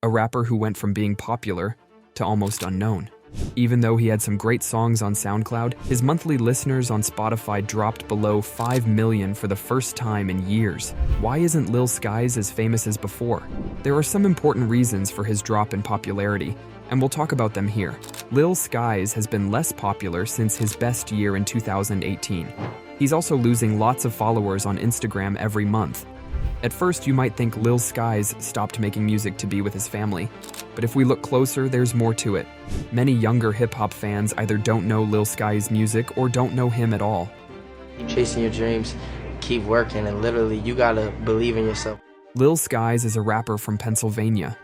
a rapper who went from being popular to almost unknown. Even though he had some great songs on SoundCloud, his monthly listeners on Spotify dropped below 5 million for the first time in years. Why isn't Lil Skies as famous as before? There are some important reasons for his drop in popularity, and we'll talk about them here. Lil Skies has been less popular since his best year in 2018. He's also losing lots of followers on Instagram every month. At first, you might think Lil Skies stopped making music to be with his family, but if we look closer, there's more to it. Many younger hip-hop fans either don't know Lil Skies' music or don't know him at all. Keep chasing your dreams, keep working, and literally, you gotta believe in yourself. Lil Skies is a rapper from Pennsylvania.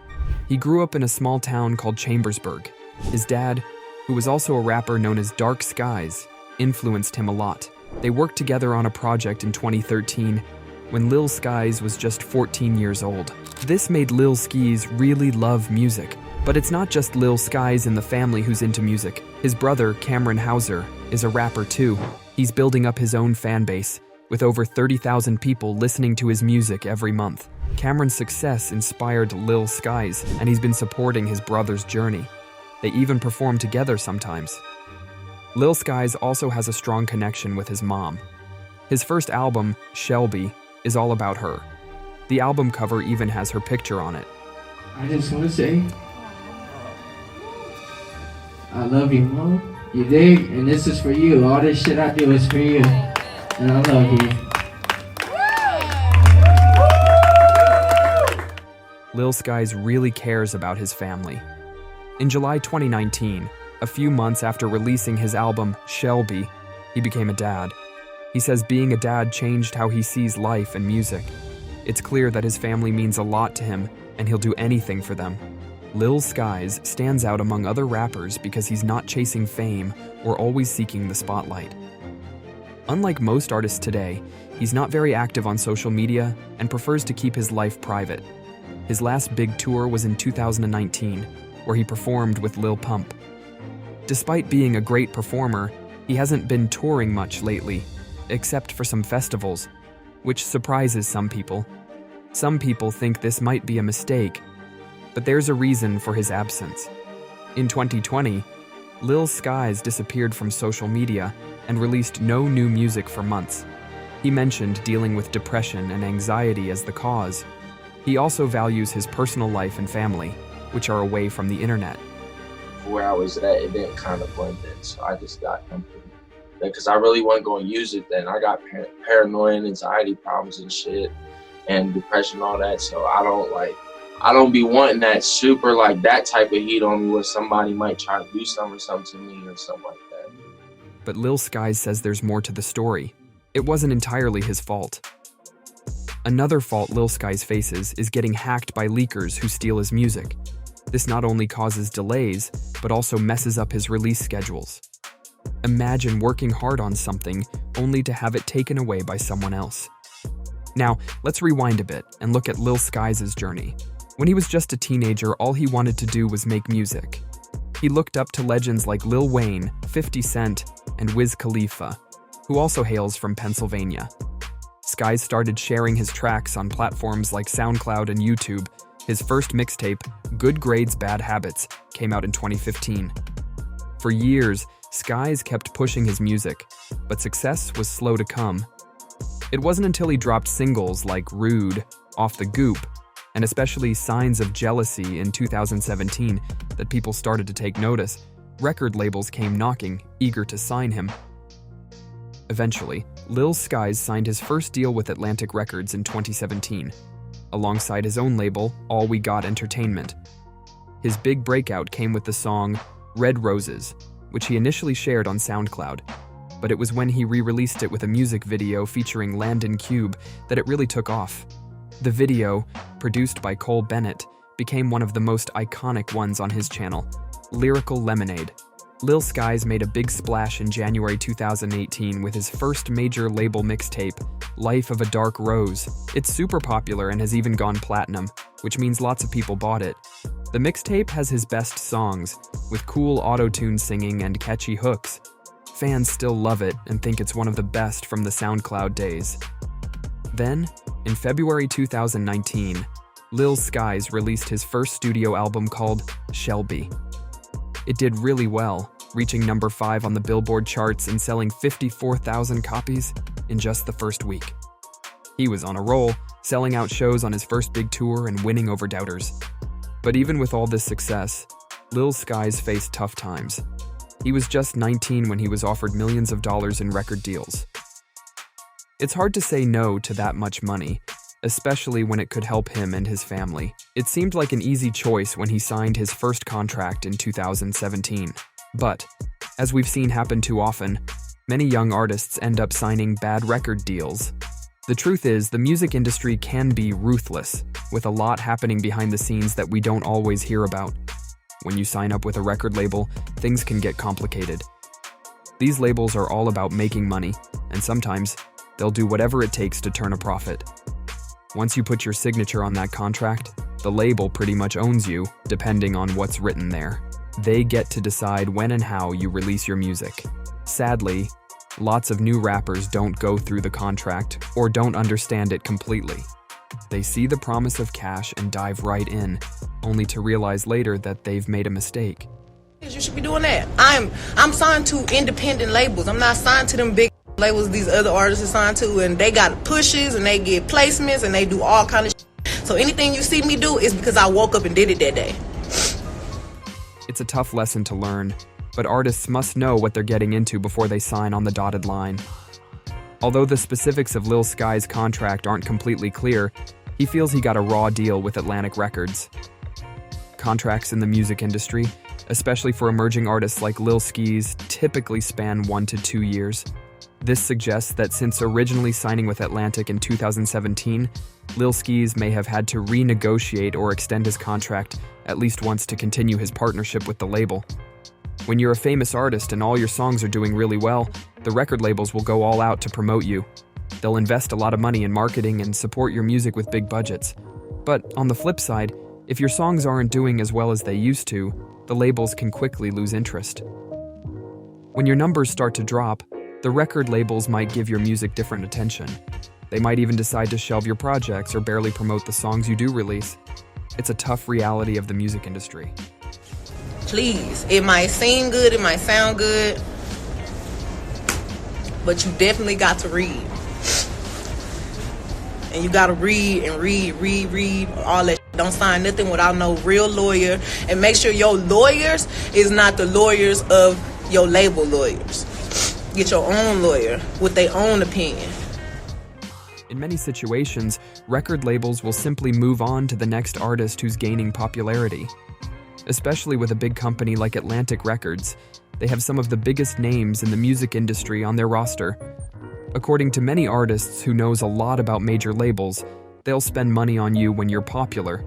He grew up in a small town called Chambersburg. His dad, who was also a rapper known as Dark Skies, influenced him a lot. They worked together on a project in 2013 when Lil Skies was just 14 years old. This made Lil Skies really love music. But it's not just Lil Skies in the family who's into music. His brother, Cameron Hauser, is a rapper too. He's building up his own fan base, with over 30,000 people listening to his music every month. Cameron's success inspired Lil Skies, and he's been supporting his brother's journey. They even perform together sometimes. Lil Skies also has a strong connection with his mom. His first album, Shelby, is all about her. The album cover even has her picture on it. I just want to say, I love you, Mom. You dig? And this is for you. All this shit I do is for you. And I love you. Lil Skies really cares about his family. In July 2019, a few months after releasing his album, Shelby, he became a dad. He says being a dad changed how he sees life and music. It's clear that his family means a lot to him, and he'll do anything for them. Lil Skies stands out among other rappers because he's not chasing fame or always seeking the spotlight. Unlike most artists today, he's not very active on social media and prefers to keep his life private. His last big tour was in 2019, where he performed with Lil Pump. Despite being a great performer, he hasn't been touring much lately, except for some festivals, which surprises some people. Some people think this might be a mistake, but there's a reason for his absence. In 2020, Lil Skies disappeared from social media and released no new music for months. He mentioned dealing with depression and anxiety as the cause. He also values his personal life and family, which are away from the internet. Where I was at, it didn't kind of blend in, so I just got empty. Because I really wasn't going to use it then. I got paranoia and anxiety problems and shit, and depression and all that, so I don't be wanting that super, like, that type of heat on me where somebody might try to do something to me or something like that. But Lil Skies says there's more to the story. It wasn't entirely his fault. Another fault Lil Skies faces is getting hacked by leakers who steal his music. This not only causes delays, but also messes up his release schedules. Imagine working hard on something only to have it taken away by someone else. Now, let's rewind a bit and look at Lil Skies' journey. When he was just a teenager, all he wanted to do was make music. He looked up to legends like Lil Wayne, 50 Cent, and Wiz Khalifa, who also hails from Pennsylvania. Skies started sharing his tracks on platforms like SoundCloud and YouTube. His first mixtape, Good Grades, Bad Habits, came out in 2015. For years, Skies kept pushing his music, but success was slow to come. It wasn't until he dropped singles like Rude, Off the Goop, and especially Signs of Jealousy in 2017 that people started to take notice. Record labels came knocking, eager to sign him. Eventually, Lil Skies signed his first deal with Atlantic Records in 2017, alongside his own label, All We Got Entertainment. His big breakout came with the song Red Roses, which he initially shared on SoundCloud, but it was when he re-released it with a music video featuring Landon Cube that it really took off. The video, produced by Cole Bennett, became one of the most iconic ones on his channel, Lyrical Lemonade. Lil Skies made a big splash in January 2018 with his first major label mixtape, Life of a Dark Rose. It's super popular and has even gone platinum, which means lots of people bought it. The mixtape has his best songs, with cool auto-tune singing and catchy hooks. Fans still love it and think it's one of the best from the SoundCloud days. Then, in February 2019, Lil Skies released his first studio album called Shelby. It did really well, reaching number 5 on the Billboard charts and selling 54,000 copies in just the first week. He was on a roll, selling out shows on his first big tour and winning over doubters. But even with all this success, Lil Skies faced tough times. He was just 19 when he was offered millions of dollars in record deals. It's hard to say no to that much money, especially when it could help him and his family. It seemed like an easy choice when he signed his first contract in 2017. But, as we've seen happen too often, many young artists end up signing bad record deals. The truth is, the music industry can be ruthless, with a lot happening behind the scenes that we don't always hear about. When you sign up with a record label, things can get complicated. These labels are all about making money, and sometimes they'll do whatever it takes to turn a profit. Once you put your signature on that contract, the label pretty much owns you, depending on what's written there. They get to decide when and how you release your music. Sadly, lots of new rappers don't go through the contract or don't understand it completely. They see the promise of cash and dive right in, only to realize later that they've made a mistake. You should be doing that. I'm signed to independent labels. I'm not signed to them big labels these other artists are signed to, and they got pushes and they get placements and they do all kind of shit. So anything you see me do is because I woke up and did it that day. It's a tough lesson to learn, but artists must know what they're getting into before they sign on the dotted line. Although the specifics of Lil Skies' contract aren't completely clear, he feels he got a raw deal with Atlantic Records. Contracts in the music industry, especially for emerging artists like Lil Skies, typically span 1 to 2 years. This suggests that since originally signing with Atlantic in 2017, Lil Skies may have had to renegotiate or extend his contract at least once to continue his partnership with the label. When you're a famous artist and all your songs are doing really well, the record labels will go all out to promote you. They'll invest a lot of money in marketing and support your music with big budgets. But on the flip side, if your songs aren't doing as well as they used to, the labels can quickly lose interest. When your numbers start to drop, the record labels might give your music different attention. They might even decide to shelve your projects or barely promote the songs you do release. It's a tough reality of the music industry. Please, it might seem good, it might sound good, but you definitely got to read. And you got to read and read, all that. Don't sign nothing without no real lawyer. And make sure your lawyers is not the lawyers of your label lawyers. Get your own lawyer with their own opinion. In many situations, record labels will simply move on to the next artist who's gaining popularity. Especially with a big company like Atlantic Records, they have some of the biggest names in the music industry on their roster. According to many artists who knows a lot about major labels, they'll spend money on you when you're popular.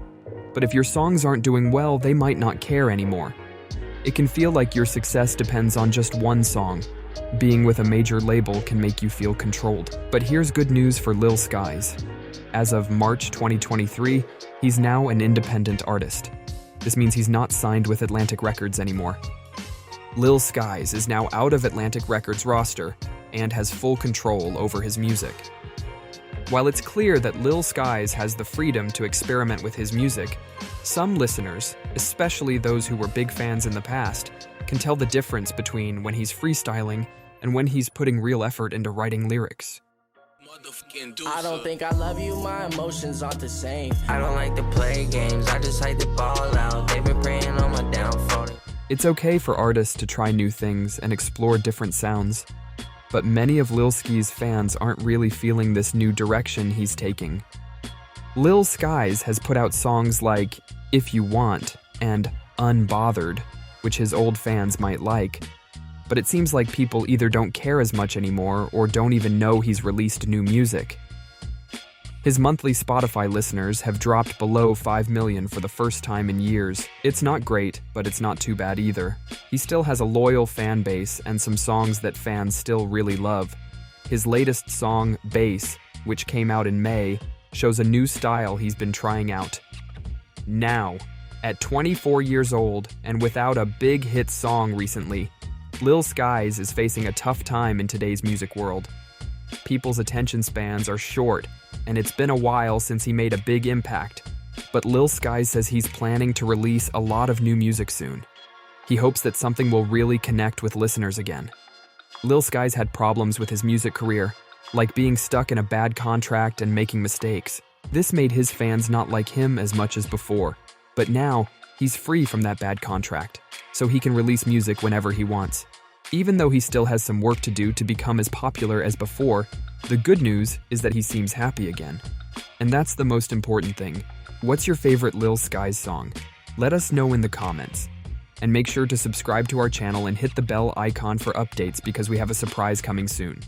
But if your songs aren't doing well, they might not care anymore. It can feel like your success depends on just one song. Being with a major label can make you feel controlled. But here's good news for Lil Skies. As of March 2023, he's now an independent artist. This means he's not signed with Atlantic Records anymore. Lil Skies is now out of Atlantic Records' roster and has full control over his music. While it's clear that Lil Skies has the freedom to experiment with his music, some listeners, especially those who were big fans in the past, can tell the difference between when he's freestyling and when he's putting real effort into writing lyrics. I don't think I love you, my emotions aren't the same. I don't like to play games, I just like to ball out. They've been praying on my downfall. It's okay for artists to try new things and explore different sounds, but many of Lil Skies' fans aren't really feeling this new direction he's taking. Lil Skies has put out songs like If You Want and Unbothered, which his old fans might like, but it seems like people either don't care as much anymore or don't even know he's released new music. His monthly Spotify listeners have dropped below 5 million for the first time in years. It's not great, but it's not too bad either. He still has a loyal fan base and some songs that fans still really love. His latest song, Bass, which came out in May, shows a new style he's been trying out. Now, at 24 years old and without a big hit song recently, Lil Skies is facing a tough time in today's music world. People's attention spans are short, and it's been a while since he made a big impact. But Lil Skies says he's planning to release a lot of new music soon. He hopes that something will really connect with listeners again. Lil Skies had problems with his music career, like being stuck in a bad contract and making mistakes. This made his fans not like him as much as before. But now, he's free from that bad contract, so he can release music whenever he wants. Even though he still has some work to do to become as popular as before, the good news is that he seems happy again. And that's the most important thing. What's your favorite Lil Skies song? Let us know in the comments. And make sure to subscribe to our channel and hit the bell icon for updates because we have a surprise coming soon.